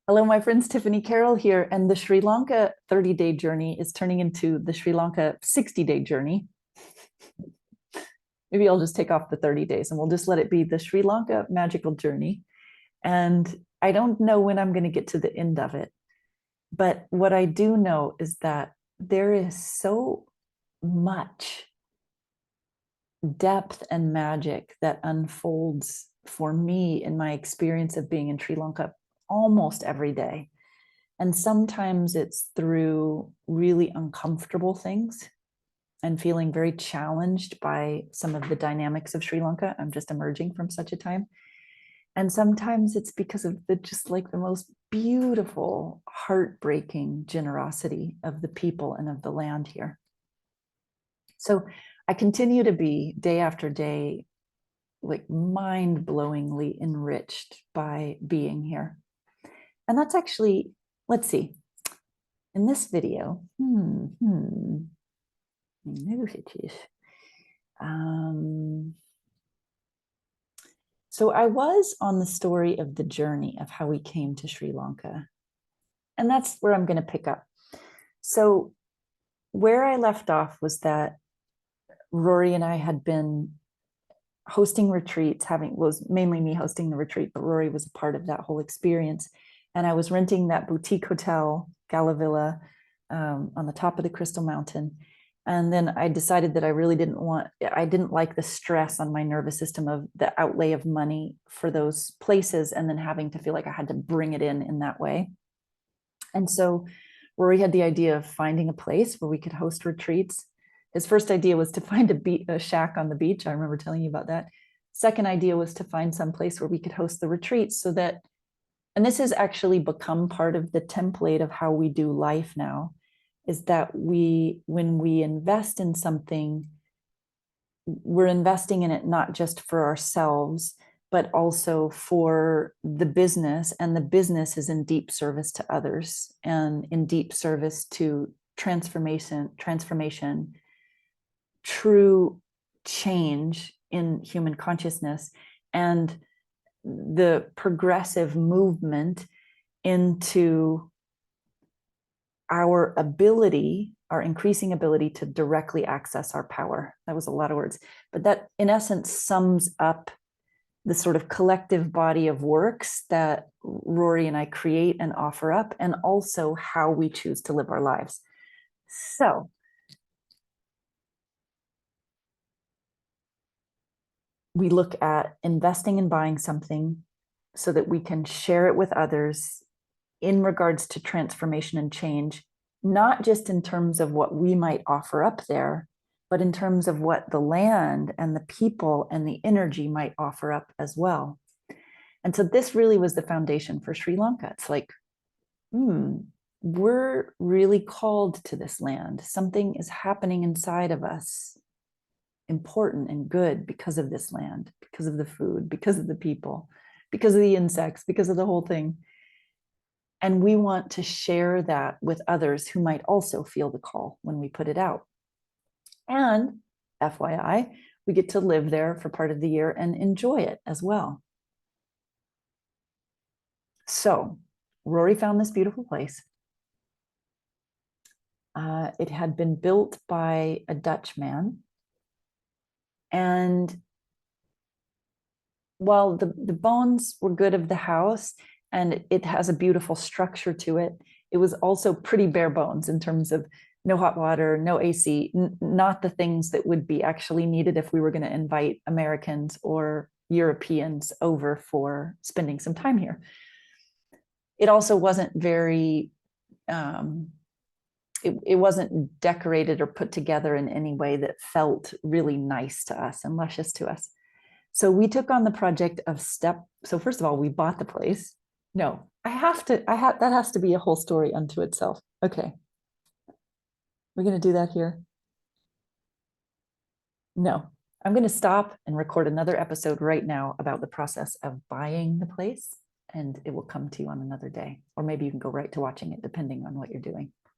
Hello, my friends, Tiffany Carole here, and the Sri Lanka 30-day journey is turning into the Sri Lanka 60-day journey. Maybe I'll just take off the 30 days and we'll just let it be the Sri Lanka magical journey. And I don't know when I'm going to get to the end of it, but what I do know is that there is so much depth and magic that unfolds for me in my experience of being in Sri Lanka almost every day. And sometimes it's through really uncomfortable things and feeling very challenged by some of the dynamics of Sri Lanka. I'm just emerging from such a time. And sometimes it's because of the just like the most beautiful, heartbreaking generosity of the people and of the land here. So I continue to be day after day, like mind-blowingly enriched by being here. And that's actually, let's see, in this video, so I was on the story of the journey of how we came to Sri Lanka. And that's where I'm going to pick up. So where I left off was that Rory and I had been hosting retreats, was mainly me hosting the retreat, but Rory was a part of that whole experience. And I was renting that boutique hotel, Gala Villa, on the top of the Crystal Mountain. And then I decided that I didn't like the stress on my nervous system of the outlay of money for those places and then having to feel like I had to bring it in that way. And so Rory had the idea of finding a place where we could host retreats. His first idea was to find a shack on the beach. I remember telling you about that. Second idea was to find some place where we could host the retreats so that, and this has actually become part of the template of how we do life now, is that when we invest in something, we're investing in it not just for ourselves, but also for the business. And the business is in deep service to others and in deep service to transformation, true change in human consciousness, and the progressive movement into our increasing ability to directly access our power. That was a lot of words, but that in essence sums up the sort of collective body of works that Rory and I create and offer up, and also how we choose to live our lives. So we look at investing and buying something so that we can share it with others in regards to transformation and change, not just in terms of what we might offer up there, but in terms of what the land and the people and the energy might offer up as well. And so this really was the foundation for Sri Lanka. It's like, we're really called to this land. Something is happening inside of us, important and good, because of this land, because of the food, because of the people, because of the insects, because of the whole thing. And we want to share that with others who might also feel the call when we put it out. And FYI, we get to live there for part of the year and enjoy it as well. So Rory found this beautiful place. It had been built by a Dutch man. And while the bones were good of the house, and it has a beautiful structure to it, it was also pretty bare bones in terms of no hot water, no AC, not the things that would be actually needed if we were going to invite Americans or Europeans over for spending some time here. It also wasn't very, it wasn't decorated or put together in any way that felt really nice to us and luscious to us. So we took on the project of so first of all, we bought the place. No, that has to be a whole story unto itself. Okay. We're going to do that here. No, I'm going to stop and record another episode right now about the process of buying the place, and it will come to you on another day, or maybe you can go right to watching it depending on what you're doing.